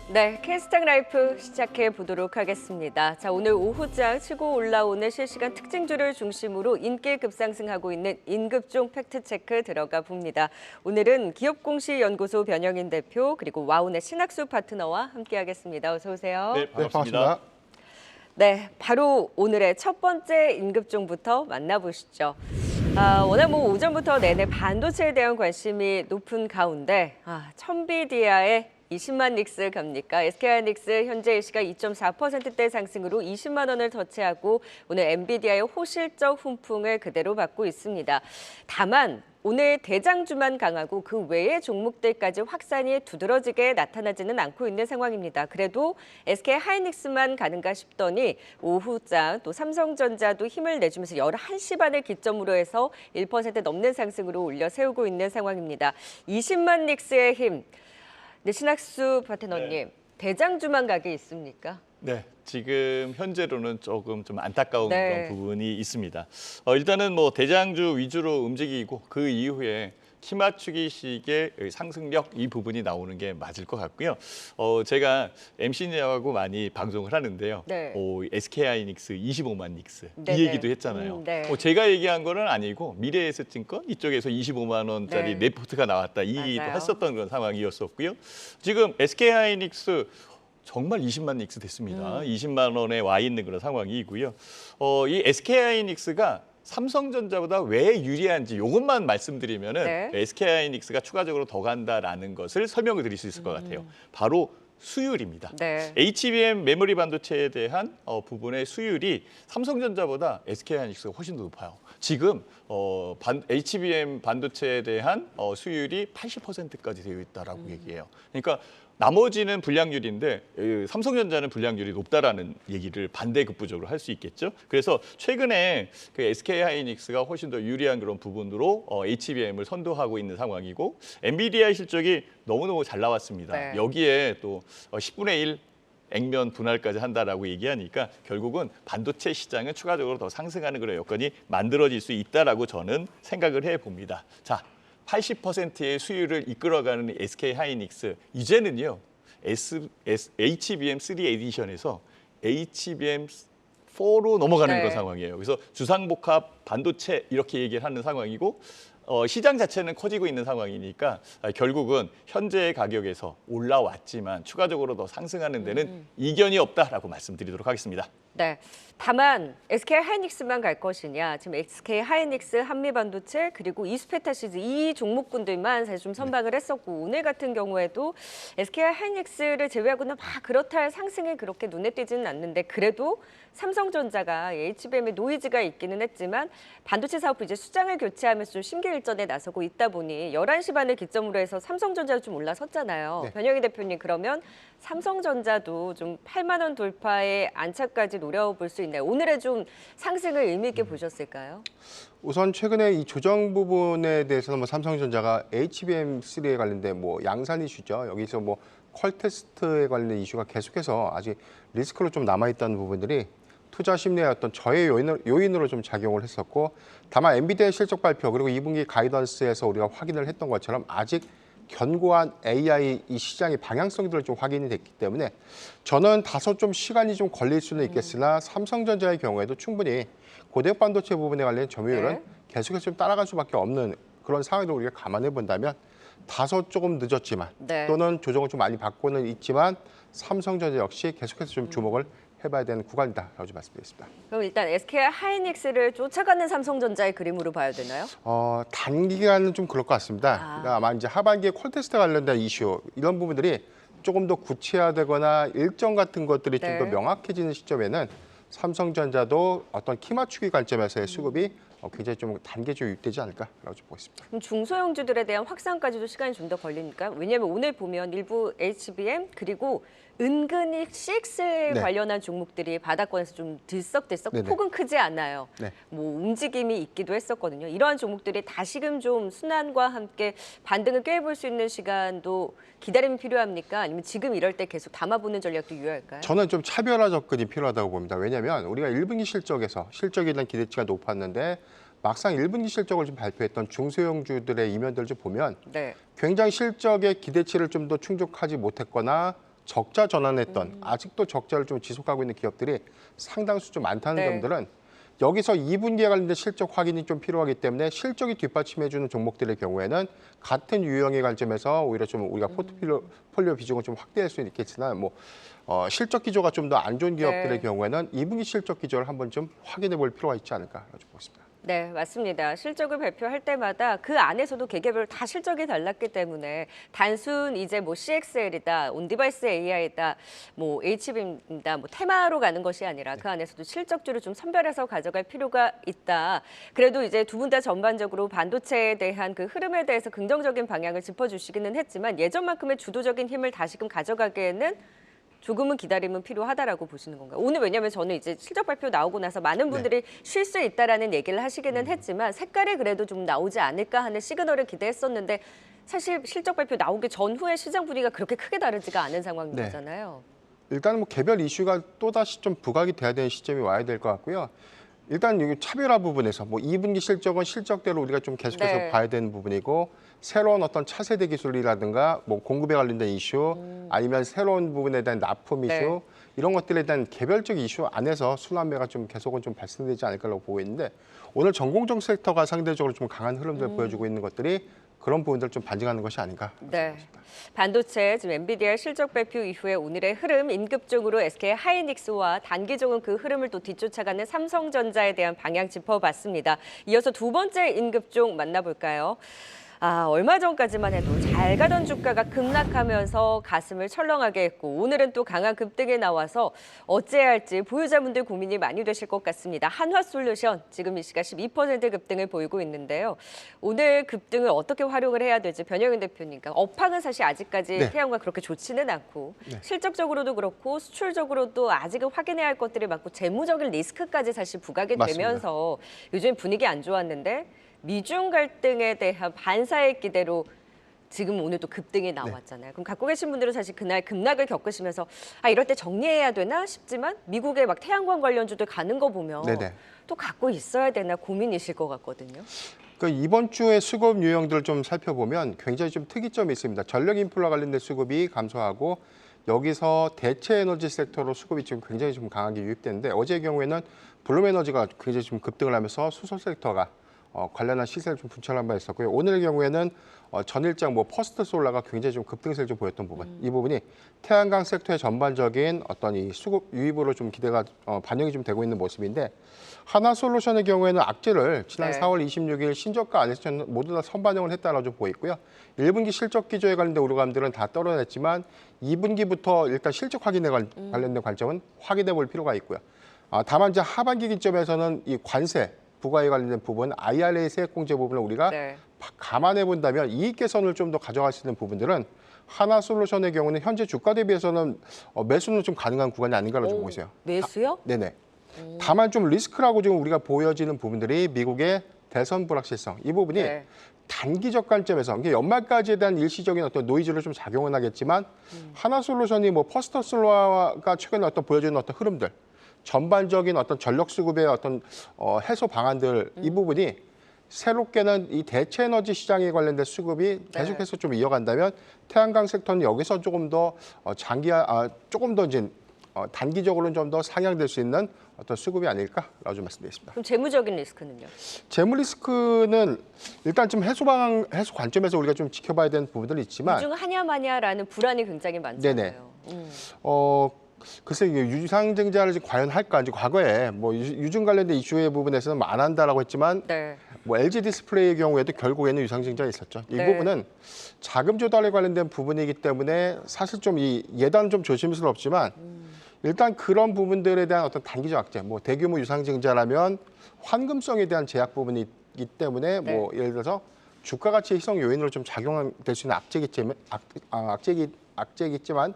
네, 캐스팅 라이프 시작해 보도록 하겠습니다. 자, 오늘 오후장 치고 올라오는 실시간 특징주를 중심으로 인기 급상승하고 있는 인급종 팩트체크 들어가 봅니다. 오늘은 기업공시연구소 변영인 대표 그리고 와운의 신학수 파트너와 함께하겠습니다. 어서 오세요. 네, 반갑습니다. 네, 바로 오늘의 첫 번째 인급종부터 만나보시죠. 워낙 오전부터 내내 반도체에 대한 관심이 높은 가운데 천비디아의 20만 닉스 갑니까? SK하이닉스 현재 일시가 2.4%대 상승으로 20만 원을 터치하고 오늘 엔비디아의 호실적 훈풍을 그대로 받고 있습니다. 다만 오늘 대장주만 강하고 그 외의 종목들까지 확산이 두드러지게 나타나지는 않고 있는 상황입니다. 그래도 SK하이닉스만 가는가 싶더니 오후장 또 삼성전자도 힘을 내주면서 11시 반을 기점으로 해서 1% 넘는 상승으로 올려 세우고 있는 상황입니다. 20만 닉스의 힘. 네, 신학수 파트너님, 대장주만 가게 있습니까? 네, 지금 현재로는 조금 좀 안타까운 네. 그런 부분이 있습니다. 일단은 대장주 위주로 움직이고 그 이후에 키 맞추기식의 상승력 이 부분이 나오는 게 맞을 것 같고요. 제가 MC님하고 많이 방송을 하는데요. 네. SK하이닉스 25만 닉스 네네. 이 얘기도 했잖아요. 네. 제가 얘기한 거는 아니고 미래에셋증권 이쪽에서 25만 원짜리 네. 레포트가 나왔다 이 얘기도 맞아요. 했었던 그런 상황이었었고요. 지금 SK하이닉스 정말 20만 닉스 됐습니다. 20만 원에 와 있는 그런 상황이고요. 이 SK하이닉스가 삼성전자보다 왜 유리한지 이것만 말씀드리면은 네. SK하이닉스가 추가적으로 더 간다라는 것을 설명을 드릴 수 있을 것 같아요. 바로 수율입니다. 네. HBM 메모리 반도체에 대한 부분의 수율이 삼성전자보다 SK하이닉스가 훨씬 더 높아요. 지금 HBM 반도체에 대한 수율이 80%까지 되어 있다라고 얘기해요. 그러니까 나머지는 불량률인데 삼성전자는 불량률이 높다라는 얘기를 반대급부적으로 할 수 있겠죠. 그래서 최근에 그 SK하이닉스가 훨씬 더 유리한 그런 부분으로 HBM을 선도하고 있는 상황이고 엔비디아 실적이 너무너무 잘 나왔습니다. 네. 여기에 또 10분의 1 액면 분할까지 한다라고 얘기하니까 결국은 반도체 시장은 추가적으로 더 상승하는 그런 여건이 만들어질 수 있다라고 저는 생각을 해봅니다. 자. 80%의 수율을 이끌어가는 SK하이닉스 이제는요 HBM3 에디션에서 HBM4로 넘어가는 네. 그런 상황이에요. 그래서 주상복합 반도체 이렇게 얘기를 하는 상황이고 시장 자체는 커지고 있는 상황이니까 결국은 현재의 가격에서 올라왔지만 추가적으로 더 상승하는 데는 이견이 없다라고 말씀드리도록 하겠습니다. 네. 다만 SK하이닉스만 갈 것이냐, 지금 SK하이닉스, 한미반도체 그리고 이스페타시즈 이 종목군들만 사실 좀 선방을 했었고 오늘 같은 경우에도 SK하이닉스를 제외하고는 막 그렇다 할 상승이 그렇게 눈에 띄지는 않는데 그래도 삼성전자가 HBM에 노이즈가 있기는 했지만 반도체 사업부 이제 수장을 교체하면서 좀 심기일전에 나서고 있다 보니 11시 반을 기점으로 해서 삼성전자도 좀 올라섰잖아요. 네. 변영희 대표님 그러면 삼성전자도 좀 8만 원 돌파의 안착까지 노려볼 수 있나요? 오늘의 좀 상승을 의미 있게 보셨을까요? 우선 최근에 이 조정 부분에 대해서는 삼성전자가 HBM3에 관련된 양산 이슈죠. 여기서 퀄테스트에 관련된 이슈가 계속해서 아직 리스크로 좀 남아있다는 부분들이 투자 심리의 어떤 저해 요인으로 좀 작용을 했었고 다만 엔비디아의 실적 발표 그리고 2분기 가이던스에서 우리가 확인을 했던 것처럼 아직 견고한 AI 이 시장의 방향성들을 좀 확인이 됐기 때문에 저는 다소 좀 시간이 좀 걸릴 수는 있겠으나 삼성전자의 경우에도 충분히 고대역 반도체 부분에 관련 점유율은 네. 계속해서 좀 따라갈 수밖에 없는 그런 상황을 우리가 감안해 본다면 다소 조금 늦었지만 네. 또는 조정을 좀 많이 받고는 있지만 삼성전자 역시 계속해서 좀 주목을 해봐야 되는 구간이다라고 좀 말씀드리겠습니다. 그럼 일단 SK하이닉스를 쫓아가는 삼성전자의 그림으로 봐야 되나요? 단기간은 좀 그럴 것 같습니다. 그러니까 아마 이제 하반기에 퀄테스트 관련된 이슈 이런 부분들이 조금 더 구체화되거나 일정 같은 것들이 좀 더 네. 명확해지는 시점에는 삼성전자도 어떤 키 맞추기 관점에서의 수급이 굉장히 좀 단계 좀 유입되지 않을까라고 좀 보고 있습니다. 그럼 중소형주들에 대한 확산까지도 시간이 좀 더 걸리니까 왜냐하면 오늘 보면 일부 HBM 그리고 은근히 CXL 네. 관련한 종목들이 바닥권에서 좀 들썩들썩 네네. 폭은 크지 않아요. 네. 뭐 움직임이 있기도 했었거든요. 이러한 종목들이 다시금 좀 순환과 함께 반등을 꾀해볼 수 있는 시간도 기다림이 필요합니까? 아니면 지금 이럴 때 계속 담아보는 전략도 유효할까요? 저는 좀 차별화 접근이 필요하다고 봅니다. 왜냐하면 우리가 1분기 실적에 대한 기대치가 높았는데 막상 1분기 실적을 좀 발표했던 중소형주들의 이면들을 좀 보면 네. 굉장히 실적의 기대치를 좀 더 충족하지 못했거나 적자 전환했던 아직도 적자를 좀 지속하고 있는 기업들이 상당수 좀 많다는 네. 점들은 여기서 2분기에 관련된 실적 확인이 좀 필요하기 때문에 실적이 뒷받침해주는 종목들의 경우에는 같은 유형의 관점에서 오히려 좀 우리가 포트폴리오 비중을 좀 확대할 수 있겠지만 실적 기조가 좀 더 안 좋은 기업들의 네. 경우에는 2분기 실적 기조를 한번 좀 확인해 볼 필요가 있지 않을까 좀 보겠습니다. 네, 맞습니다. 실적을 발표할 때마다 그 안에서도 개개별 다 실적이 달랐기 때문에 단순 이제 뭐 CXL이다, 온디바이스 AI다, 뭐 HBM이다, 뭐 테마로 가는 것이 아니라 그 안에서도 실적주를 좀 선별해서 가져갈 필요가 있다. 그래도 이제 두 분 다 전반적으로 반도체에 대한 그 흐름에 대해서 긍정적인 방향을 짚어주시기는 했지만 예전만큼의 주도적인 힘을 다시금 가져가기에는 조금은 기다림은 필요하다라고 보시는 건가요? 오늘 왜냐하면 저는 이제 실적 발표 나오고 나서 많은 분들이 쉴 수 있다라는 얘기를 하시기는 했지만 색깔이 그래도 좀 나오지 않을까 하는 시그널을 기대했었는데 사실 실적 발표 나오기 전후에 시장 분위기가 그렇게 크게 다르지가 않은 상황인 네. 거잖아요. 일단 뭐 개별 이슈가 또다시 좀 부각이 돼야 되는 시점이 와야 될 것 같고요. 일단 여기 차별화 부분에서 뭐 2분기 실적은 실적대로 우리가 좀 계속해서 네. 봐야 되는 부분이고 새로운 어떤 차세대 기술이라든가 뭐 공급에 관련된 이슈 아니면 새로운 부분에 대한 납품 이슈 네. 이런 것들에 대한 개별적 이슈 안에서 순환매가 좀 계속은 좀 발생되지 않을까라고 보고 있는데 오늘 전공정 섹터가 상대적으로 좀 강한 흐름들을 보여주고 있는 것들이 그런 부분들을 좀 반증하는 것이 아닌가. 네. 반도체 지금 엔비디아 실적 발표 이후에 오늘의 흐름 임급적으로 SK 하이닉스와 단기적인 그 흐름을 또 뒤쫓아가는 삼성전자에 대한 방향 짚어봤습니다. 이어서 두 번째 임급종 만나볼까요? 얼마 전까지만 해도 잘 가던 주가가 급락하면서 가슴을 철렁하게 했고 오늘은 또 강한 급등이 나와서 어찌해야 할지 보유자분들 고민이 많이 되실 것 같습니다. 한화솔루션 지금 이 시각 12% 급등을 보이고 있는데요. 오늘 급등을 어떻게 활용을 해야 될지 변영은 대표님과 업황은 사실 아직까지 네. 태양과 그렇게 좋지는 않고 실적적으로도 그렇고 수출적으로도 아직은 확인해야 할 것들이 많고 재무적인 리스크까지 사실 부각이 맞습니다. 되면서 요즘 분위기 안 좋았는데 미중 갈등에 대한 반사의 기대로 지금 오늘 또 급등이 나왔잖아요. 그럼 갖고 계신 분들은 사실 그날 급락을 겪으시면서 이럴 때 정리해야 되나 싶지만 미국의 막 태양광 관련주들 가는 거 보면 네네. 또 갖고 있어야 되나 고민이실 것 같거든요. 그 이번 주에 수급 유형들을 좀 살펴보면 굉장히 좀 특이점이 있습니다. 전력 인프라 관련된 수급이 감소하고 여기서 대체 에너지 섹터로 수급이 지금 굉장히 좀 강하게 유입되는데 어제의 경우에는 블룸에너지가 굉장히 좀 급등을 하면서 수소 섹터가 관련한 시세를 좀 분출한 바 있었고요. 오늘의 경우에는 전일장 퍼스트 솔라가 굉장히 좀 급등세를 좀 보였던 부분. 이 부분이 태양광 섹터의 전반적인 어떤 이 수급 유입으로 좀 기대가 반영이 좀 되고 있는 모습인데 하나솔루션의 경우에는 악재를 지난 네. 4월 26일 신저가 안에서 모두 다 선반영을 했다라고 좀 보이고요. 1분기 실적 기조에 관련된 우려감들은 다 떨어냈지만 2분기부터 일단 실적 확인에 관련된 관점은 확인해 볼 필요가 있고요. 다만 이제 하반기 기점에서는 이 관세 부과에 관련된 부분, IRA 세액공제 부분을 우리가 네. 감안해 본다면 이익 개선을 좀 더 가져갈 수 있는 부분들은 하나솔루션의 경우는 현재 주가 대비해서는 매수는 좀 가능한 구간이 아닌가로 좀 보고 있어요. 매수요? 네네. 다만 좀 리스크라고 지금 우리가 보여지는 부분들이 미국의 대선 불확실성 이 부분이 네. 단기적 관점에서 이게 연말까지에 대한 일시적인 어떤 노이즈를 좀 작용은 하겠지만 하나솔루션이 퍼스트 솔라가 최근에 어떤 보여주는 어떤 흐름들 전반적인 어떤 전력 수급의 어떤 해소 방안들 이 부분이 새롭게는 이 대체 에너지 시장에 관련된 수급이 계속해서 좀 이어간다면 태양광 섹터는 여기서 조금 더 조금 더 이제 단기적으로는 좀 더 상향될 수 있는 어떤 수급이 아닐까라고 좀 말씀드리겠습니다. 그럼 재무적인 리스크는요? 재무 리스크는 일단 좀 해소 관점에서 우리가 좀 지켜봐야 되는 부분들이 있지만 이중 하냐마냐라는 불안이 굉장히 많잖아요. 네네. 글쎄 이게 유상증자를 과연 할까? 이제 과거에 유증 관련된 이슈의 부분에서는 안 한다라고 했지만 네. LG 디스플레이의 경우에도 결국에는 유상증자가 있었죠. 이 네. 부분은 자금 조달에 관련된 부분이기 때문에 사실 좀 이 예단은 좀 조심스럽지만 일단 그런 부분들에 대한 어떤 단기적 악재, 대규모 유상증자라면 환금성에 대한 제약 부분이 있기 때문에 네. 예를 들어서 주가 가치 희석 요인으로 좀 작용될 수 있는 악재이기 악재겠지만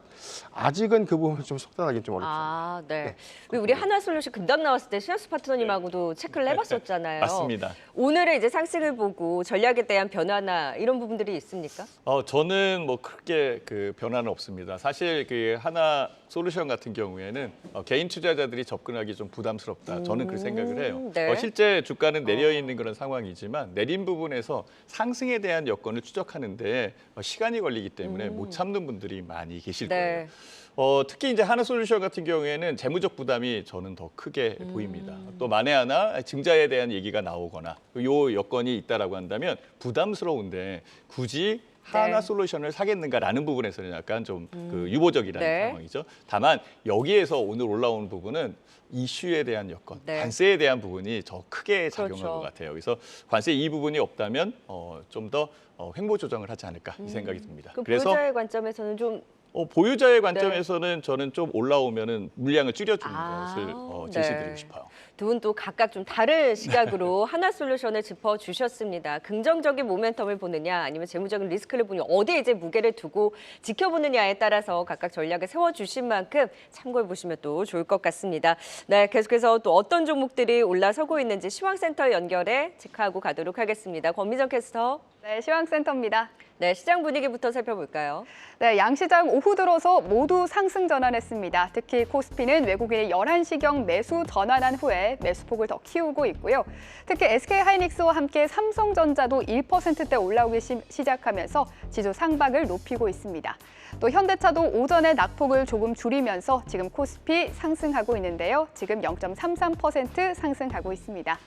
아직은 그 부분을 좀 속단하기는 좀 어렵죠. 아, 네. 우리 하나솔루션 금방 나왔을 때 신학수 파트너님하고도 체크를 해봤었잖아요. 맞습니다. 오늘의 이제 상승을 보고 전략에 대한 변화나 이런 부분들이 있습니까? 저는 뭐 크게 그 변화는 없습니다. 사실 그 하나 솔루션 같은 경우에는 개인 투자자들이 접근하기 좀 부담스럽다. 저는 그렇게 생각을 해요. 네. 실제 주가는 내려 있는 그런 상황이지만 내린 부분에서 상승에 대한 여건을 추적하는데 시간이 걸리기 때문에 못 참는 분들이 많이 계실 네. 거예요. 특히 이제 하나솔루션 같은 경우에는 재무적 부담이 저는 더 크게 보입니다. 또 만에 하나 증자에 대한 얘기가 나오거나 요 여건이 있다라고 한다면 부담스러운데 굳이 하나 솔루션을 사겠는가라는 부분에서는 약간 좀 그 유보적이라는 네. 상황이죠. 다만 여기에서 오늘 올라온 부분은 이슈에 대한 여건, 네. 관세에 대한 부분이 더 크게 작용한 그렇죠. 것 같아요. 그래서 관세 이 부분이 없다면 좀 더 횡보 조정을 하지 않을까 이 생각이 듭니다. 그 그래서 보유자의 관점에서는 좀 보유자의 관점에서는 저는 좀 올라오면은 물량을 줄여주는 아, 것을 제시드리고 네. 싶어요. 두 분 또 각각 좀 다른 시각으로 하나솔루션을 짚어주셨습니다. 긍정적인 모멘텀을 보느냐 아니면 재무적인 리스크를 보느냐 어디에 이제 무게를 두고 지켜보느냐에 따라서 각각 전략을 세워주신 만큼 참고해 보시면 또 좋을 것 같습니다. 네, 계속해서 또 어떤 종목들이 올라서고 있는지 시황센터 연결해 체크하고 가도록 하겠습니다. 권미정 캐스터. 네, 시황센터입니다. 네, 시장 분위기부터 살펴볼까요? 네, 양시장 오후 들어서 모두 상승 전환했습니다. 특히 코스피는 외국인이 11시경 매수 전환한 후에 매수폭을 더 키우고 있고요. 특히 SK하이닉스와 함께 삼성전자도 1%대 올라오기 시작하면서 지수 상박을 높이고 있습니다. 또 현대차도 오전에 낙폭을 조금 줄이면서 지금 코스피 상승하고 있는데요. 지금 0.33% 상승하고 있습니다.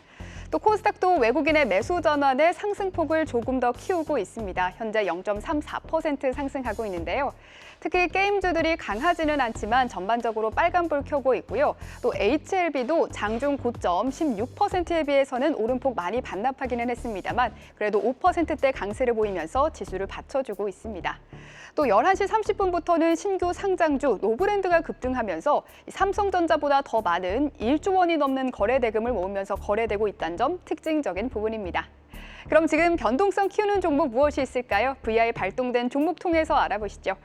또 코스닥도 외국인의 매수 전환에 상승폭을 조금 더 키우고 있습니다. 현재 0.34% 상승하고 있는데요. 특히 게임주들이 강하지는 않지만 전반적으로 빨간불 켜고 있고요. 또 HLB도 장중 고점 16%에 비해서는 오름폭 많이 반납하기는 했습니다만 그래도 5%대 강세를 보이면서 지수를 받쳐주고 있습니다. 또 11시 30분부터는 신규 상장주 노브랜드가 급등하면서 삼성전자보다 더 많은 1조 원이 넘는 거래 대금을 모으면서 거래되고 있다는 점 특징적인 부분입니다. 그럼 지금 변동성 키우는 종목 무엇이 있을까요? VI 발동된 종목 통해서 알아보시죠.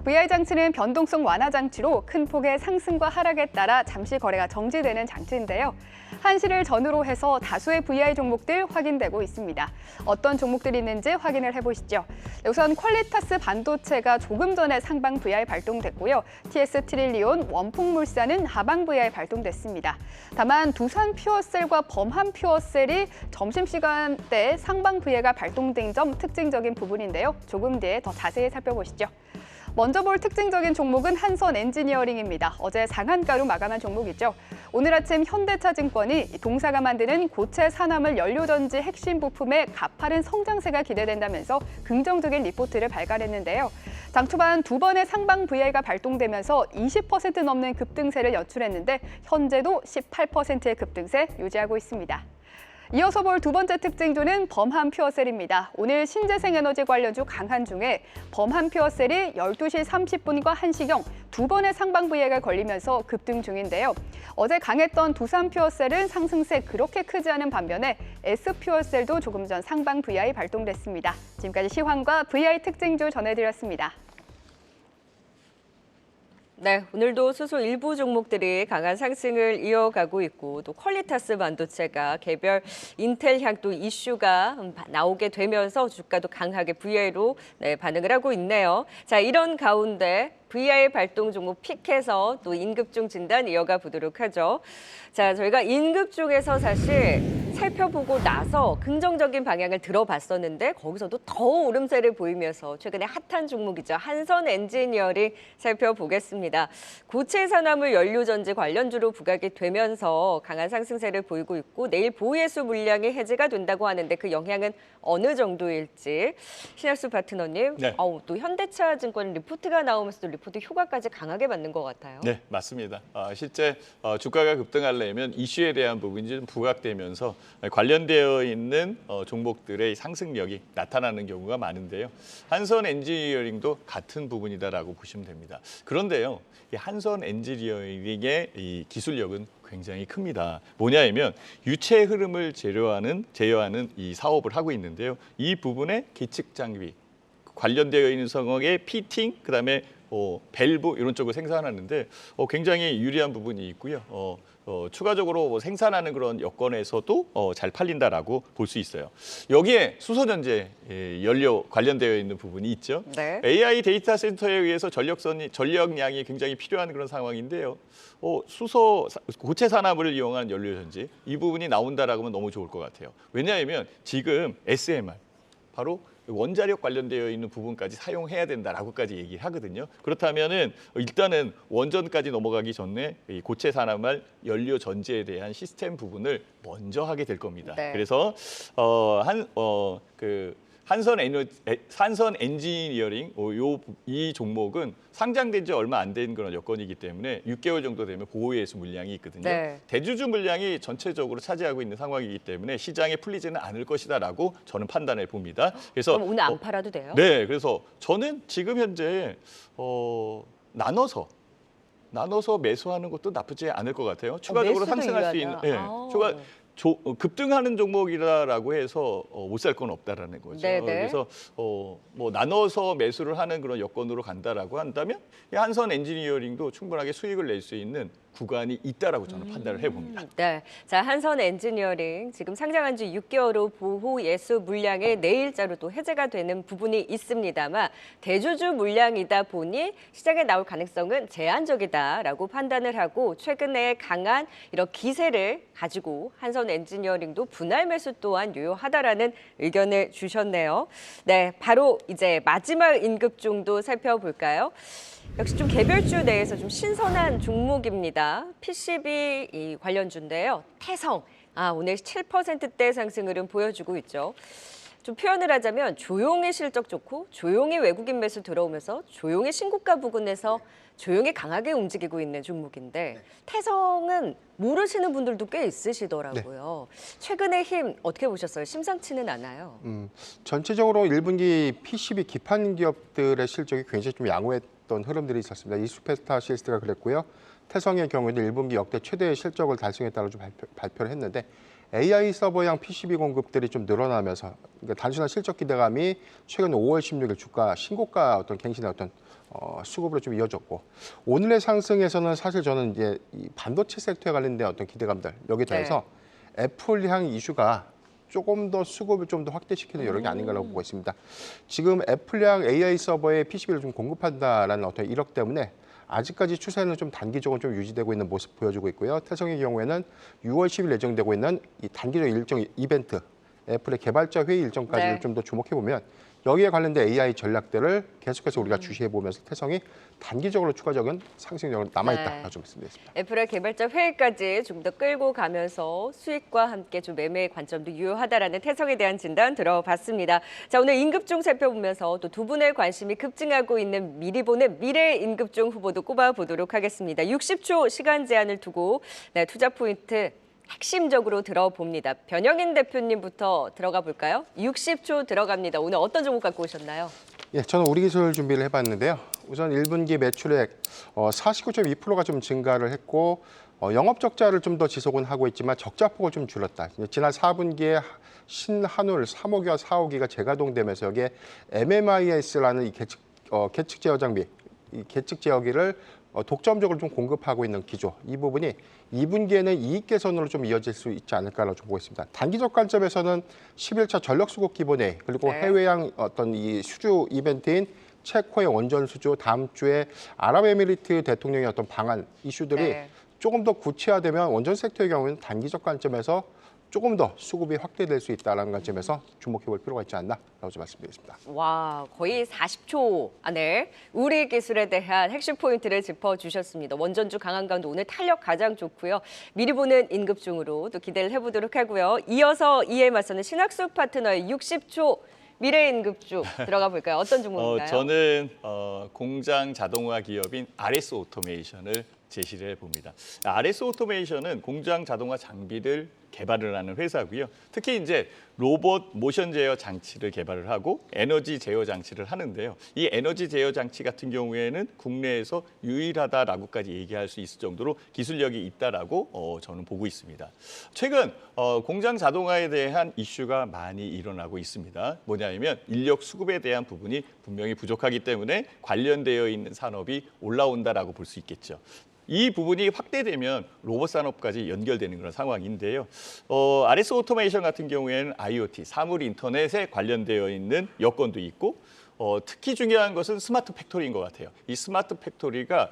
VI 장치는 변동성 완화 장치로 큰 폭의 상승과 하락에 따라 잠시 거래가 정지되는 장치인데요. 한시를 전후로 해서 다수의 VI 종목들 확인되고 있습니다. 어떤 종목들이 있는지 확인을 해보시죠. 우선 퀄리타스 반도체가 조금 전에 상방 VI 발동됐고요. TS 트릴리온, 원풍물산은 하방 VI 발동됐습니다. 다만 두산 퓨어셀과 범한 퓨어셀이 점심시간 때 상방 VI가 발동된 점 특징적인 부분인데요. 조금 뒤에 더 자세히 살펴보시죠. 먼저 볼 특징적인 종목은 한선 엔지니어링입니다. 어제 상한가로 마감한 종목이죠. 오늘 아침 현대차증권이 동사가 만드는 고체 산화물 연료전지 핵심 부품의 가파른 성장세가 기대된다면서 긍정적인 리포트를 발간했는데요. 장 초반 두 번의 상방 VI가 발동되면서 20% 넘는 급등세를 연출했는데 현재도 18%의 급등세 유지하고 있습니다. 이어서 볼 두 번째 특징주는 범한 퓨어셀입니다. 오늘 신재생에너지 관련주 강한 중에 범한 퓨어셀이 12시 30분과 1시경 두 번의 상방 VI가 걸리면서 급등 중인데요. 어제 강했던 두산 퓨어셀은 상승세 그렇게 크지 않은 반면에 S퓨어셀도 조금 전 상방 VI 발동됐습니다. 지금까지 시황과 VI 특징주 전해드렸습니다. 네, 오늘도 수소 일부 종목들이 강한 상승을 이어가고 있고 또 퀄리타스 반도체가 개별 인텔 향도 이슈가 나오게 되면서 주가도 강하게 VI로 반응을 하고 있네요. 자, 이런 가운데 VI 발동 종목 픽해서 또 인급중 진단 이어가 보도록 하죠. 자, 저희가 인급중에서 사실 살펴보고 나서 긍정적인 방향을 들어봤었는데 거기서도 더 오름세를 보이면서 최근에 핫한 종목이죠. 한선 엔지니어링 살펴보겠습니다. 고체 산화물 연료전지 관련주로 부각이 되면서 강한 상승세를 보이고 있고 내일 보혜수 물량이 해제가 된다고 하는데 그 영향은 어느 정도일지 신학수 파트너님, 네. 또 현대차증권 리포트가 나오면서 또 리포트 효과까지 강하게 받는 것 같아요. 네, 맞습니다. 실제 주가가 급등하려면 이슈에 대한 부분이 좀 부각되면서 관련되어 있는 종목들의 상승력이 나타나는 경우가 많은데요. 한선 엔지니어링도 같은 부분이다라고 보시면 됩니다. 그런데요, 이 한선 엔지니어링의 이 기술력은 굉장히 큽니다. 뭐냐면 유체 흐름을 제어하는 이 사업을 하고 있는데요. 이 부분에 계측 장비 관련되어 있는 성역의 피팅, 그다음에 밸브 이런 쪽을 생산하는데 굉장히 유리한 부분이 있고요. 추가적으로 뭐 생산하는 그런 여건에서도 잘 팔린다라고 볼 수 있어요. 여기에 수소전제 연료 관련되어 있는 부분이 있죠. 네. AI 데이터 센터에 의해서 전력량이 굉장히 필요한 그런 상황인데요. 고체 산화물을 이용한 연료 전지 이 부분이 나온다라고 하면 너무 좋을 것 같아요. 왜냐하면 지금 SMR 바로 원자력 관련되어 있는 부분까지 사용해야 된다라고까지 얘기하거든요. 그렇다면은 일단은 원전까지 넘어가기 전에 이 고체 산화물 연료 전지에 대한 시스템 부분을 먼저 하게 될 겁니다. 네. 그래서 한선 엔지니어링 이 종목은 상장된 지 얼마 안 된 그런 여건이기 때문에 6개월 정도 되면 보호예수 물량이 있거든요. 네. 대주주 물량이 전체적으로 차지하고 있는 상황이기 때문에 시장에 풀리지는 않을 것이다라고 저는 판단해 봅니다. 그래서 그럼 오늘 안 팔아도 돼요? 네, 그래서 저는 지금 현재 나눠서 매수하는 것도 나쁘지 않을 것 같아요. 추가적으로 매수도 상승할 수 있는, 유효하다. 급등하는 종목이라고 해서 못 살 건 없다라는 거죠. 네네. 그래서 뭐 나눠서 매수를 하는 그런 여건으로 간다라고 한다면 이 한선 엔지니어링도 충분하게 수익을 낼 수 있는 구간이 있다라고 저는 판단을 해봅니다. 네, 자 한선 엔지니어링 지금 상장한 지 6개월 후 보호 예수 물량이 내일자로 또 해제가 되는 부분이 있습니다만 대주주 물량이다 보니 시장에 나올 가능성은 제한적이다라고 판단을 하고 최근에 강한 이런 기세를 가지고 한선 엔지니어링도 분할 매수 또한 유효하다라는 의견을 주셨네요. 네, 바로 이제 마지막 임급종도 살펴볼까요? 역시 좀 개별주 내에서 좀 신선한 종목입니다. PCB 이 관련주인데요. 태성. 오늘 7%대 상승을 보여주고 있죠. 좀 표현을 하자면 조용히 실적 좋고 조용히 외국인 매수 들어오면서 조용히 신고가 부근에서 조용히 강하게 움직이고 있는 종목인데 태성은 모르시는 분들도 꽤 있으시더라고요. 최근의 힘 어떻게 보셨어요? 심상치는 않아요. 전체적으로 1분기 PCB 기판 기업들의 실적이 굉장히 좀 양호했던 흐름들이 있었습니다. 이수페스타 시스트가 그랬고요. 태성의 경우에도 1분기 역대 최대의 실적을 달성했다고 좀 발표를 했는데 AI 서버형 PCB 공급들이 좀 늘어나면서 그러니까 단순한 실적 기대감이 최근 5월 16일 주가 신고가 어떤 갱신의 어떤 수급으로 좀 이어졌고 오늘의 상승에서는 사실 저는 이제 이 반도체 섹터에 관련된 어떤 기대감들 여기 더해서 애플향 이슈가 조금 더 수급을 좀 더 확대시키는 여력이 아닌가라고 보고 있습니다. 지금 애플향 AI 서버에 PCB를 좀 공급한다라는 어떤 이력 때문에 아직까지 추세는 좀 단기적으로 좀 유지되고 있는 모습 보여주고 있고요. 태성의 경우에는 6월 10일 예정되고 있는 이 단기적 일정 이벤트, 애플의 개발자 회의 일정까지를 좀 더 주목해 보면 여기에 관련된 AI 전략들을 계속해서 우리가 주시해 보면서 태성이 단기적으로 추가적인 상승력은 남아있다라고 좀 말씀드리겠습니다. 애플의 개발자 회의까지 좀 더 끌고 가면서 수익과 함께 좀 매매의 관점도 유효하다라는 태성에 대한 진단 들어봤습니다. 자, 오늘 임급종 살펴보면서 또 두 분의 관심이 급증하고 있는 미리 보는 미래 임급종 후보도 꼽아보도록 하겠습니다. 60초 시간 제한을 두고 투자 포인트 핵심적으로 들어봅니다. 변영인 대표님부터 들어가 볼까요? 60초 들어갑니다. 오늘 어떤 종목 갖고 오셨나요? 예, 저는 우리 기술 준비를 해봤는데요. 우선 1분기 매출액 49.2%가 좀 증가를 했고 영업 적자를 좀 더 지속은 하고 있지만 적자폭을 좀 줄였다. 지난 4분기에 신한울 3호기와 4호기가 재가동되면서 여기에 MMIS라는 이 계측 제어 장비, 이 계측 제어기를 독점적으로 좀 공급하고 있는 기조. 이 부분이 2분기에는 이익 개선으로 좀 이어질 수 있지 않을까라고 좀 보고 있습니다. 단기적 관점에서는 11차 전력 수급 기본회의 그리고 해외양 어떤 이 수주 이벤트인 체코의 원전 수주 다음 주에 아랍에미리트 대통령의 어떤 방한 이슈들이 조금 더 구체화되면 원전 섹터의 경우에는 단기적 관점에서 조금 더 수급이 확대될 수 있다는 관점에서 주목해 볼 필요가 있지 않나라고 좀 말씀드리겠습니다. 와, 거의 40초 안에 우리 기술에 대한 핵심 포인트를 짚어주셨습니다. 원전주 강한 가운데 오늘 탄력 가장 좋고요. 미리 보는 임급종으로 또 기대를 해보도록 하고요. 이어서 이에 맞서는 신학수 파트너의 60초 미래 임급주 들어가 볼까요? 어떤 종목인가요? 저는 공장 자동화 기업인 RS 오토메이션을 제시를 해봅니다. RS 오토메이션은 공장 자동화 장비를 개발을 하는 회사고요. 특히 이제 로봇 모션 제어 장치를 개발을 하고 에너지 제어 장치를 하는데요. 이 에너지 제어 장치 같은 경우에는 국내에서 유일하다라고까지 얘기할 수 있을 정도로 기술력이 있다라고 저는 보고 있습니다. 최근 공장 자동화에 대한 이슈가 많이 일어나고 있습니다. 뭐냐면 인력 수급에 대한 부분이 분명히 부족하기 때문에 관련되어 있는 산업이 올라온다라고 볼 수 있겠죠. 이 부분이 확대되면 로봇 산업까지 연결되는 그런 상황인데요. RS 오토메이션 같은 경우에는 IoT, 사물 인터넷에 관련되어 있는 여건도 있고 특히 중요한 것은 스마트 팩토리인 것 같아요. 이 스마트 팩토리가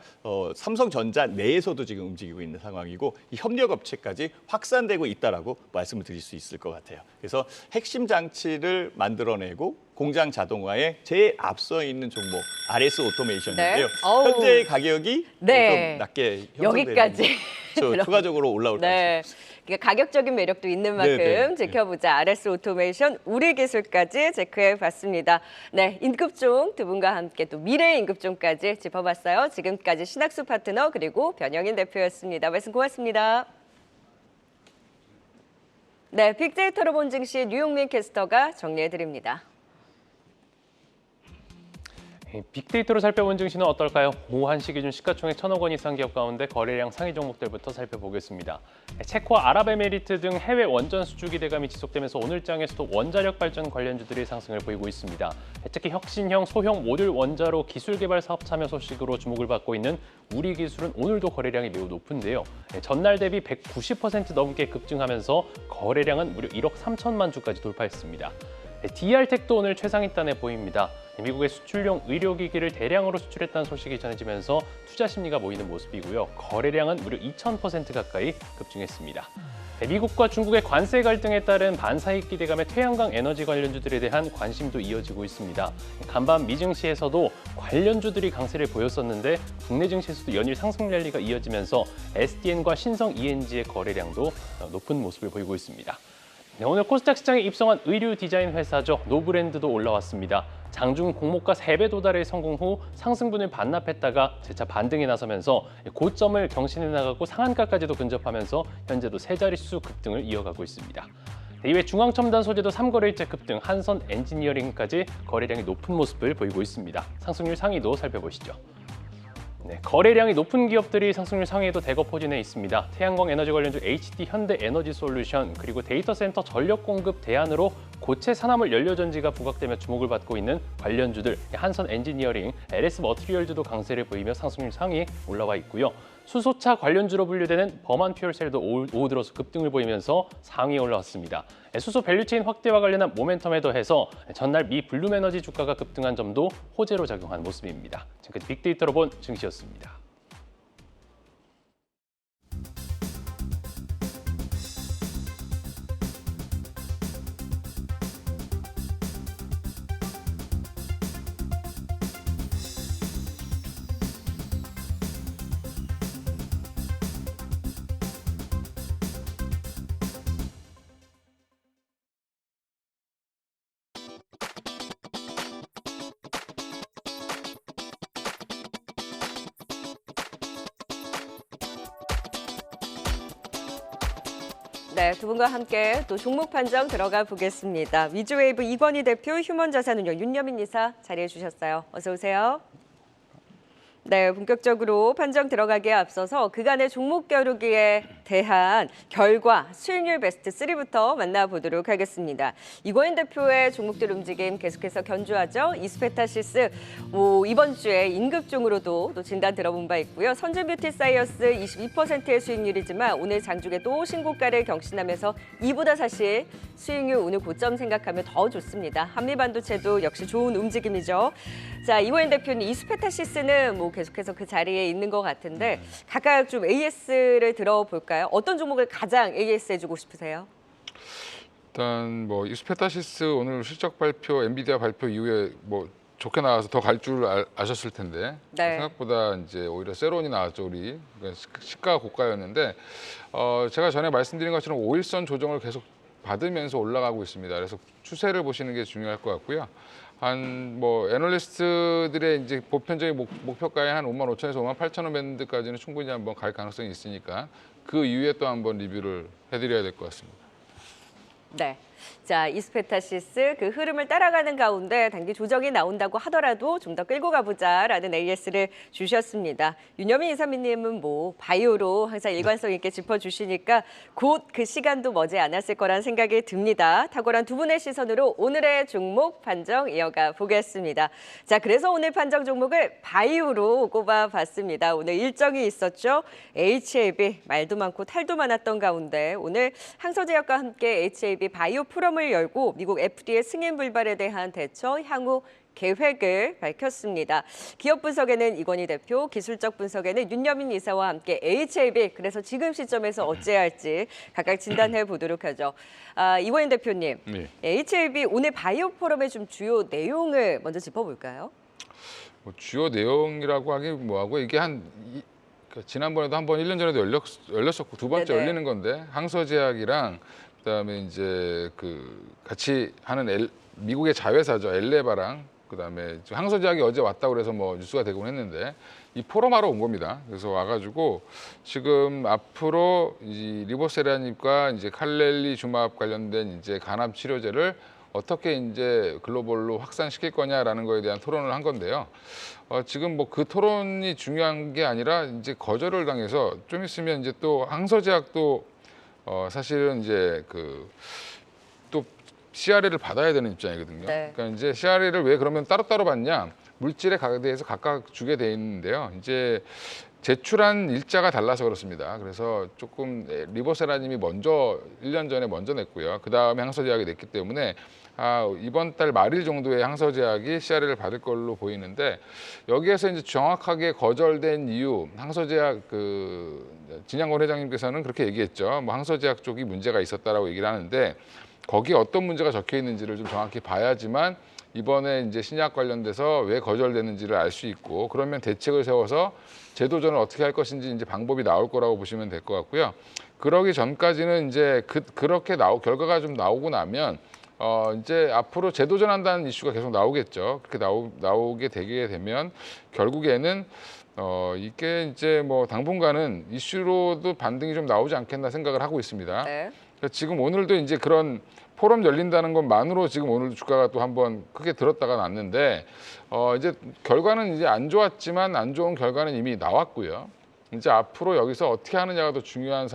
삼성전자 내에서도 지금 움직이고 있는 상황이고 이 협력 업체까지 확산되고 있다라고 말씀을 드릴 수 있을 것 같아요. 그래서 핵심 장치를 만들어내고 공장 자동화에 제일 앞서 있는 종목 RS 오토메이션인데요. 네. 어우. 현재 가격이 네. 좀 낮게 형성되는 여기까지. 추가적으로 올라올 네. 가능성이 그러니까 가격적인 매력도 있는 만큼 네. 지켜보자. RS 오토메이션 우리 기술까지 체크해봤습니다. 네, 임급종 두 분과 함께 또 미래의 임급종까지 짚어봤어요. 지금까지 신학수 파트너 그리고 변영인 대표였습니다. 말씀 고맙습니다. 네, 빅데이터로 본 증시 류용민 캐스터가 정리해드립니다. 빅데이터로 살펴본 증시는 어떨까요? 오후 1시 기준 시가총액 1,000억 원 이상 기업 가운데 거래량 상위 종목들부터 살펴보겠습니다. 체코와 아랍에미리트 등 해외 원전 수주 기대감이 지속되면서 오늘 장에서도 원자력 발전 관련주들이 상승을 보이고 있습니다. 특히 혁신형 소형 모듈 원자로 기술 개발 사업 참여 소식으로 주목을 받고 있는 우리 기술은 오늘도 거래량이 매우 높은데요. 전날 대비 190% 넘게 급증하면서 거래량은 무려 1억 3천만 주까지 돌파했습니다. DR텍도 오늘 최상위단에 보입니다. 미국의 수출용 의료기기를 대량으로 수출했다는 소식이 전해지면서 투자 심리가 모이는 모습이고요. 거래량은 무려 2,000% 가까이 급증했습니다. 미국과 중국의 관세 갈등에 따른 반사익 기대감에 태양광 에너지 관련주들에 대한 관심도 이어지고 있습니다. 간밤 미증시에서도 관련주들이 강세를 보였었는데 국내 증시에서도 연일 상승 랠리가 이어지면서 SDN과 신성 ENG의 거래량도 높은 모습을 보이고 있습니다. 네, 오늘 코스닥 시장에 입성한 의류 디자인 회사죠. 노브랜드도 올라왔습니다. 장중 공모가 3배 도달에 성공 후 상승분을 반납했다가 재차 반등에 나서면서 고점을 경신해 나가고 상한가까지도 근접하면서 현재도 세 자릿수 급등을 이어가고 있습니다. 네, 이외 중앙첨단 소재도 3거래일째 급등, 한선 엔지니어링까지 거래량이 높은 모습을 보이고 있습니다. 상승률 상위도 살펴보시죠. 네, 거래량이 높은 기업들이 상승률 상위에도 대거 포진해 있습니다. 태양광 에너지 관련주 HD 현대에너지솔루션 그리고 데이터센터 전력 공급 대안으로 고체 산화물 연료전지가 부각되며 주목을 받고 있는 관련주들 한선 엔지니어링, LS 머티리얼즈도 강세를 보이며 상승률 상위 올라와 있고요. 수소차 관련주로 분류되는 범한 퓨얼셀도 오후 들어서 급등을 보이면서 상위에 올라왔습니다. 수소 밸류체인 확대와 관련한 모멘텀에 더해서 전날 미 블룸에너지 주가가 급등한 점도 호재로 작용한 모습입니다. 지금까지 빅데이터로 본 증시였습니다. 네, 두 분과 함께 또 종목 판정 들어가 보겠습니다. 위즈웨이브 이권희 대표, 휴먼자산운용 윤여민 이사 자리해 주셨어요. 어서 오세요. 네, 본격적으로 판정 들어가기에 앞서서 그간의 종목 겨루기에 대한 결과 수익률 베스트 3부터 만나보도록 하겠습니다. 이권희 대표의 종목들 움직임 계속해서 견주하죠. 이스페타시스 이번 주에 임급종으로도 또 진단 들어본 바 있고요. 선준뷰티사이언스 22%의 수익률이지만 오늘 장중에 또 신고가를 경신하면서 이보다 사실 수익률 오늘 고점 생각하면 더 좋습니다. 한미반도체도 역시 좋은 움직임이죠. 자, 이권희 대표님, 이스페타시스는 계속해서 그 자리에 있는 것 같은데 각각 좀 AS를 들어볼까요? 어떤 종목을 가장 AS 해주고 싶으세요? 일단 이스페타시스 오늘 실적 발표, 엔비디아 발표 이후에 좋게 나와서 더 갈 줄 아셨을 텐데 네. 생각보다 이제 오히려 세론이 나왔죠. 우리 시가 고가였는데 제가 전에 말씀드린 것처럼 5일선 조정을 계속 받으면서 올라가고 있습니다. 그래서 추세를 보시는 게 중요할 것 같고요. 한 뭐 애널리스트들의 이제 보편적인 목표가에 한 55,000에서 58,000원 밴드까지는 충분히 한번 갈 가능성이 있으니까 그 이후에 또 한번 리뷰를 해드려야 될 것 같습니다. 네. 자, 이스페타시스 그 흐름을 따라가는 가운데 단기 조정이 나온다고 하더라도 좀 더 끌고 가보자라는 AS를 주셨습니다. 윤여민 이사미님은 뭐 바이오로 항상 일관성 있게 짚어주시니까 곧 그 시간도 머지 않았을 거란 생각이 듭니다. 탁월한 두 분의 시선으로 오늘의 종목 판정 이어가 보겠습니다. 자, 그래서 오늘 판정 종목을 바이오로 꼽아봤습니다. 오늘 일정이 있었죠. HAB 말도 많고 탈도 많았던 가운데 오늘 항소제약과 함께 HAB 바이오 포럼을 열고 미국 FDA 승인 불발에 대한 대처 향후 계획을 밝혔습니다. 기업 분석에는 이건희 대표, 기술적 분석에는 윤여민 이사와 함께 HAB, 그래서 지금 시점에서 어찌해야 할지 각각 진단해 보도록 하죠. 이건희 대표님, 네. HAB 오늘 바이오 포럼의 좀 주요 내용을 먼저 짚어볼까요? 뭐 주요 내용이라고 하기 뭐하고 이게 지난번에도 한번 1년 전에도 열렸었고 두 번째 네네. 열리는 건데 항서제약이랑 그다음에 이제 그 같이 하는 미국의 자회사죠 엘레바랑 그다음에 항서제약이 어제 왔다고 그래서 뭐 뉴스가 되곤 했는데 이 포럼하러 온 겁니다. 그래서 와가지고 지금 앞으로 이 리보세라닙과 이제 칼렐리주마բ 관련된 이제 간암 치료제를 어떻게 이제 글로벌로 확산시킬 거냐라는 거에 대한 토론을 한 건데요. 지금 뭐 그 토론이 중요한 게 아니라 이제 거절을 당해서 좀 있으면 이제 또 항서제약도 사실은 이제 또 CRA를 받아야 되는 입장이거든요. 네. 그러니까 이제 CRA를 왜 그러면 따로따로 받냐? 물질에 대해서 각각 주게 돼 있는데요. 이제 제출한 일자가 달라서 그렇습니다. 그래서 조금 리보세라님이 먼저 1년 전에 먼저 냈고요. 그 다음에 항서제약이 냈기 때문에 이번 달 말일 정도에 항서제약이 CRA를 받을 걸로 보이는데 여기에서 이제 정확하게 거절된 이유, 항서제약 진양건 회장님께서는 그렇게 얘기했죠. 뭐 항서제약 쪽이 문제가 있었다라고 얘기를 하는데 거기에 어떤 문제가 적혀 있는지를 좀 정확히 봐야지만 이번에 이제 신약 관련돼서 왜 거절됐는지를 알 수 있고 그러면 대책을 세워서 재도전을 어떻게 할 것인지 이제 방법이 나올 거라고 보시면 될 것 같고요. 그러기 전까지는 이제 그렇게 결과가 좀 나오고 나면 이제 앞으로 재도전한다는 이슈가 계속 나오겠죠. 그렇게 나오게 되게 되면 결국에는 이게 이제 뭐 당분간은 이슈로도 반등이 좀 나오지 않겠나 생각을 하고 있습니다. 네. 그러니까 지금 오늘도 이제 그런 포럼 열린다는 것만으로 지금 오늘 주가가 또 한번 크게 들었다가 났는데 이제 결과는 이제 안 좋았지만 안 좋은 결과는 이미 나왔고요. 이제 앞으로 여기서 어떻게 하느냐가 더 중요한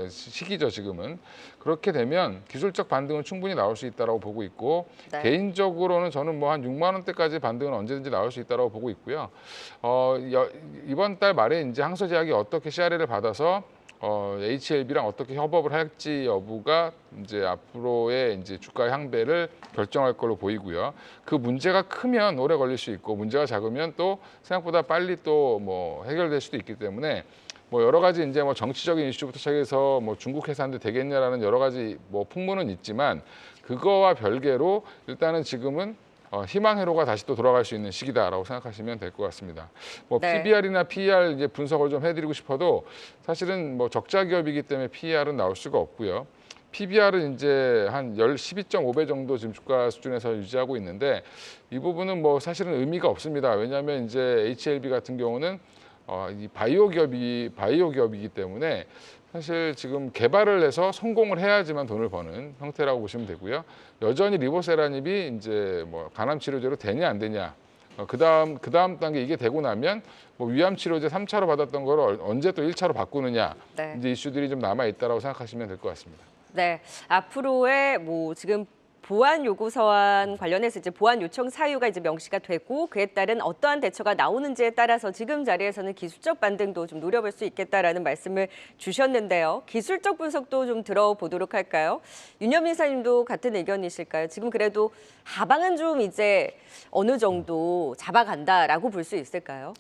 시기죠, 지금은. 그렇게 되면 기술적 반등은 충분히 나올 수 있다고 보고 있고 네. 개인적으로는 저는 뭐 한 6만 원대까지 반등은 언제든지 나올 수 있다고 보고 있고요. 이번 달 말에 이제 항서제약이 어떻게 CRA를 받아서 HLB랑 어떻게 협업을 할지 여부가 이제 앞으로의 이제 주가 향배를 결정할 걸로 보이고요. 그 문제가 크면 오래 걸릴 수 있고 문제가 작으면 또 생각보다 빨리 또 뭐 해결될 수도 있기 때문에 뭐 여러 가지 이제 뭐 정치적인 이슈부터 시작해서 뭐 중국 회사인데 되겠냐라는 여러 가지 뭐 풍문은 있지만 그거와 별개로 일단은 지금은 희망 회로가 다시 또 돌아갈 수 있는 시기다라고 생각하시면 될 것 같습니다. 뭐 네. PBR이나 PER 이제 분석을 좀 해드리고 싶어도 사실은 뭐 적자 기업이기 때문에 PER은 나올 수가 없고요. PBR은 이제 한 12.5배 정도 지금 주가 수준에서 유지하고 있는데 이 부분은 뭐 사실은 의미가 없습니다. 왜냐하면 이제 HLB 같은 경우는 이 바이오 기업이기 때문에 사실 지금 개발을 해서 성공을 해야지만 돈을 버는 형태라고 보시면 되고요. 여전히 리보세라닙이 이제 뭐 간암 치료제로 되냐 안 되냐. 그다음 단계 이게 되고 나면 뭐 위암 치료제 3차로 받았던 걸 언제 또 1차로 바꾸느냐. 네. 이제 이슈들이 좀 남아 있다라고 생각하시면 될 것 같습니다. 네, 앞으로의 뭐 지금 보안 요구 서한 관련해서 이제 보안 요청 사유가 이제 명시가 되고 그에 따른 어떠한 대처가 나오는지에 따라서 지금 자리에서는 기술적 반등도 좀 노려볼 수 있겠다라는 말씀을 주셨는데요. 기술적 분석도 좀 들어보도록 할까요? 윤여민 이사님도 같은 의견이실까요? 지금 그래도 하방은 좀 이제 어느 정도 잡아간다라고 볼 수 있을까요?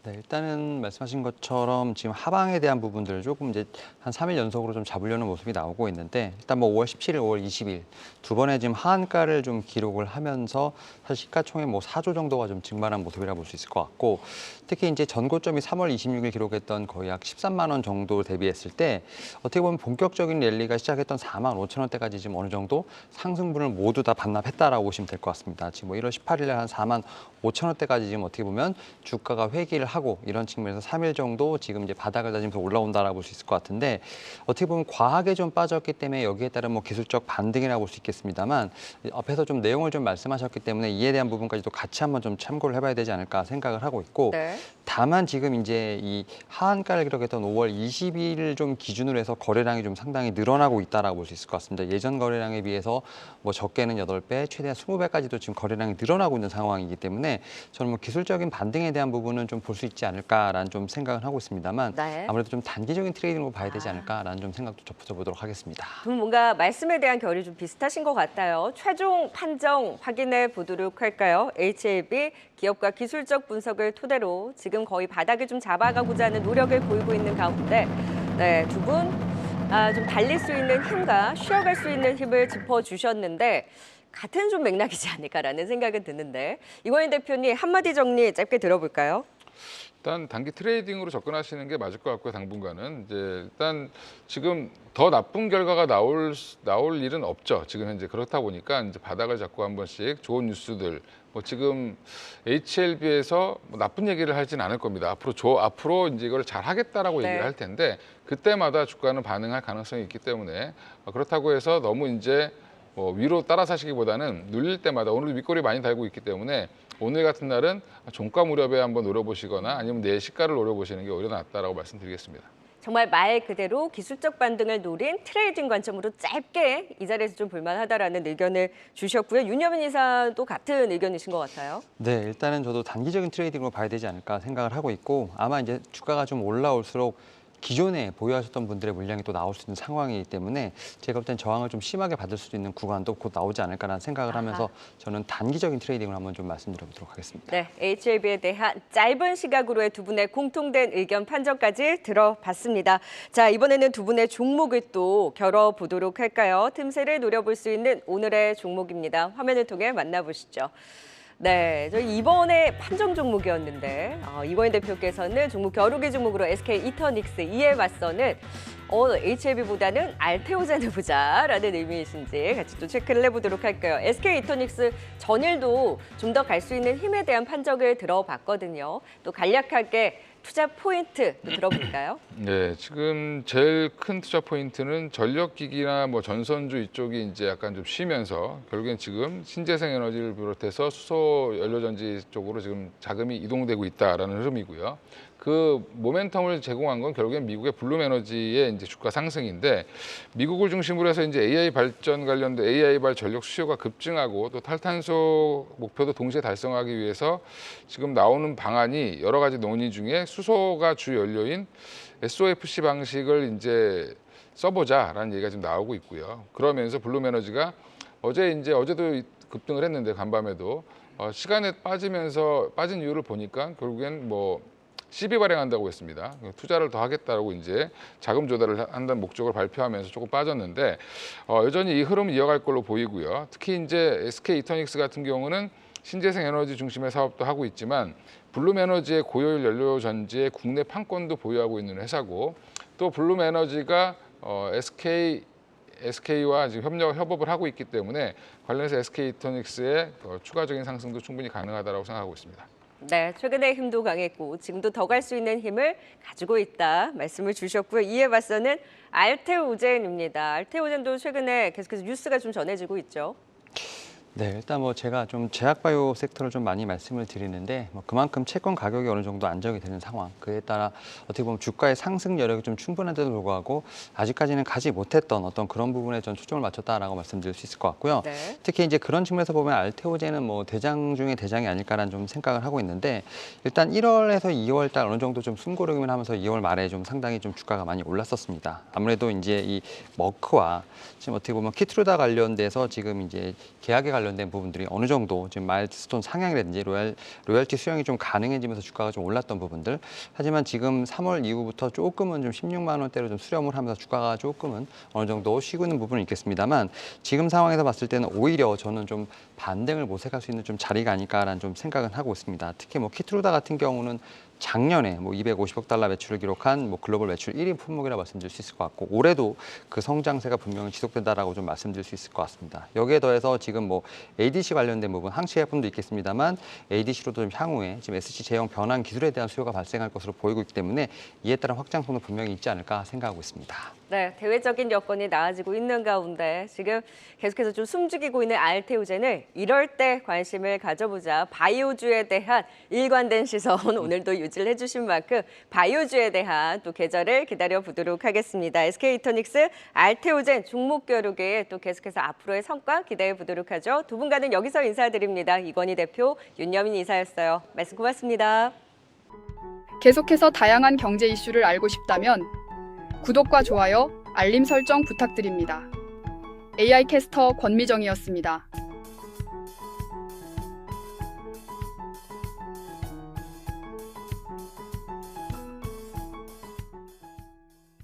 네, 일단은 말씀하신 것처럼 지금 하방에 대한 부분들을 조금 이제 한 3일 연속으로 좀 잡으려는 모습이 나오고 있는데 일단 뭐 5월 17일, 5월 20일 두 번의 지금 하한가를 좀 기록을 하면서 사실 시가총액 뭐 4조 정도가 좀 증발한 모습이라 볼 수 있을 것 같고 특히 이제 전고점이 3월 26일 기록했던 거의 약 13만 원 정도 대비했을 때 어떻게 보면 본격적인 랠리가 시작했던 4만 5천 원대까지 지금 어느 정도 상승분을 모두 다 반납했다라고 보시면 될 것 같습니다. 지금 뭐 1월 18일에 한 4만 5천 원대까지 지금 어떻게 보면 주가가 회귀를 하고 이런 측면에서 3일 정도 지금 이제 바닥을 다지면서 올라온다라고 볼 수 있을 것 같은데 어떻게 보면 과하게 좀 빠졌기 때문에 여기에 따른 뭐 기술적 반등이라고 볼 수 있겠습니다만 앞에서 좀 내용을 좀 말씀하셨기 때문에 이에 대한 부분까지도 같이 한번 좀 참고를 해봐야 되지 않을까 생각을 하고 있고 네. 다만 지금 이제 이 하한가를 기록했던 5월 20일을 좀 기준으로 해서 거래량이 좀 상당히 늘어나고 있다라고 볼 수 있을 것 같습니다. 예전 거래량에 비해서 뭐 적게는 8배, 최대한 20배까지도 지금 거래량이 늘어나고 있는 상황이기 때문에 저는 뭐 기술적인 반등에 대한 부분은 좀 볼 수 있지 않을까라는 좀 생각을 하고 있습니다만 네. 아무래도 좀 단기적인 트레이딩으로 봐야 되지 않을까라는 좀 생각도 덧붙여보도록 하겠습니다. 그럼 뭔가 말씀에 대한 결이 좀 비슷하신 것 같아요. 최종 판정 확인해 보도록 할까요? HLB 기업과 기술적 분석을 토대로 지금 거의 바닥을 좀 잡아가고자 하는 노력을 보이고 있는 가운데 네, 두 분 좀 달릴 수 있는 힘과 쉬어갈 수 있는 힘을 짚어주셨는데 같은 좀 맥락이지 않을까라는 생각은 드는데 이광인 대표님 한마디 정리 짧게 들어볼까요? 일단 단기 트레이딩으로 접근하시는 게 맞을 것 같고요. 당분간은 이제 일단 지금 더 나쁜 결과가 나올 일은 없죠. 지금 현재 그렇다 보니까 이제 바닥을 잡고 한 번씩 좋은 뉴스들 뭐 지금 HLB에서 뭐 나쁜 얘기를 하지는 않을 겁니다. 앞으로 이제 이걸 잘 하겠다라고 네. 얘기를 할 텐데 그때마다 주가는 반응할 가능성이 있기 때문에 그렇다고 해서 너무 이제 뭐 위로 따라 사시기보다는 눌릴 때마다 오늘도 윗골이 많이 달고 있기 때문에 오늘 같은 날은 종가 무렵에 한번 노려보시거나 아니면 내 시가를 노려보시는 게 오히려 낫다라고 말씀드리겠습니다. 정말 말 그대로 기술적 반등을 노린 트레이딩 관점으로 짧게 이 자리에서 좀 볼만하다라는 의견을 주셨고요. 윤여민 이사도 같은 의견이신 것 같아요. 네, 일단은 저도 단기적인 트레이딩으로 봐야 되지 않을까 생각을 하고 있고 아마 이제 주가가 좀 올라올수록 기존에 보유하셨던 분들의 물량이 또 나올 수 있는 상황이기 때문에 제가 볼 땐 저항을 좀 심하게 받을 수도 있는 구간도 곧 나오지 않을까라는 생각을 하면서 저는 단기적인 트레이딩을 한번 좀 말씀드려보도록 하겠습니다. 네, HLB에 대한 짧은 시각으로의 두 분의 공통된 의견 판정까지 들어봤습니다. 자, 이번에는 두 분의 종목을 또 겨뤄보도록 할까요? 틈새를 노려볼 수 있는 오늘의 종목입니다. 화면을 통해 만나보시죠. 네, 저희 이번에 판정 종목이었는데 이광인 대표께서는 종목 겨루기 종목으로 SK 이터닉스 이에 맞서는 HLB보다는 알테오젠을 보자라는 의미이신지 같이 또 체크를 해보도록 할까요? SK 이터닉스 전일도 좀 더 갈 수 있는 힘에 대한 판정을 들어봤거든요. 또 간략하게 투자 포인트 또 들어볼까요? 네, 지금 제일 큰 투자 포인트는 전력기기나 뭐 전선주 이쪽이 이제 약간 좀 쉬면서 결국엔 지금 신재생 에너지를 비롯해서 수소 연료전지 쪽으로 지금 자금이 이동되고 있다라는 흐름이고요. 그 모멘텀을 제공한 건 결국엔 미국의 블룸에너지의 이제 주가 상승인데 미국을 중심으로 해서 이제 AI 발전 관련된 AI발 전력 수요가 급증하고 또 탈탄소 목표도 동시에 달성하기 위해서 지금 나오는 방안이 여러 가지 논의 중에 수소가 주 연료인 SOFC 방식을 이제 써보자라는 얘기가 지금 나오고 있고요. 그러면서 블룸에너지가 어제도 급등을 했는데 간밤에도 시간에 빠진 이유를 보니까 결국엔 뭐 시비 발행한다고 했습니다. 투자를 더 하겠다라고 이제 자금 조달을 한다는 목적을 발표하면서 조금 빠졌는데 여전히 이 흐름을 이어갈 걸로 보이고요. 특히 이제 SK 이터닉스 같은 경우는 신재생 에너지 중심의 사업도 하고 있지만 블룸에너지의 고효율 연료 전지의 국내 판권도 보유하고 있는 회사고 또 블룸에너지가 SK와 지금 협업을 하고 있기 때문에 관련해서 SK 이터닉스의 추가적인 상승도 충분히 가능하다고 생각하고 있습니다. 네, 최근에 힘도 강했고 지금도 더 갈 수 있는 힘을 가지고 있다 말씀을 주셨고요. 이에 맞서는 알테오젠입니다. 알테오젠도 최근에 계속해서 뉴스가 좀 전해지고 있죠. 네, 일단 뭐 제가 좀 제약바이오 섹터를 좀 많이 말씀을 드리는데 뭐 그만큼 채권 가격이 어느 정도 안정이 되는 상황, 그에 따라 어떻게 보면 주가의 상승 여력이 좀 충분한데도 불구하고 아직까지는 가지 못했던 어떤 그런 부분에 전 초점을 맞췄다라고 말씀드릴 수 있을 것 같고요. 네. 특히 이제 그런 측면에서 보면 알테오젠은 뭐 대장 중에 대장이 아닐까라는 좀 생각을 하고 있는데 일단 1월에서 2월 달 어느 정도 좀 숨고르기만 하면서 2월 말에 좀 상당히 좀 주가가 많이 올랐었습니다. 아무래도 이제 이 머크와 지금 어떻게 보면 키트루다 관련돼서 지금 이제 계약에 관련 관련된 부분들이 어느 정도 지금 마일스톤 상향이라든지 로열티 수령이 좀 가능해지면서 주가가 좀 올랐던 부분들. 하지만 지금 3월 이후부터 조금은 좀 16만 원대로 좀 수렴을 하면서 주가가 조금은 어느 정도 쉬고 있는 부분은 있겠습니다만 지금 상황에서 봤을 때는 오히려 저는 좀 반등을 모색할 수 있는 좀 자리가 아닐까라는 좀 생각은 하고 있습니다. 특히 뭐 키트루다 같은 경우는 작년에 뭐 250억 달러 매출을 기록한 뭐 글로벌 매출 1위 품목이라 말씀드릴 수 있을 것 같고 올해도 그 성장세가 분명히 지속된다라고 좀 말씀드릴 수 있을 것 같습니다. 여기에 더해서 지금 뭐 ADC 관련된 부분, 항시 제품도 있겠습니다만 ADC로도 좀 향후에 지금 SC 제형 변환 기술에 대한 수요가 발생할 것으로 보이고 있기 때문에 이에 따른 확장성도 분명히 있지 않을까 생각하고 있습니다. 네, 대외적인 여건이 나아지고 있는 가운데 지금 계속해서 좀 숨죽이고 있는 알테오젠을 이럴 때 관심을 가져보자. 바이오주에 대한 일관된 시선 오늘도 유지를 해주신 만큼 바이오주에 대한 또 계절을 기다려보도록 하겠습니다. SK이터닉스 알테오젠 종목 겨루기에 또 계속해서 앞으로의 성과 기대해보도록 하죠. 두 분과는 여기서 인사드립니다. 이건희 대표, 윤여민 이사였어요. 말씀 고맙습니다. 계속해서 다양한 경제 이슈를 알고 싶다면 구독과 좋아요, 알림 설정 부탁드립니다. AI 캐스터 권미정이었습니다.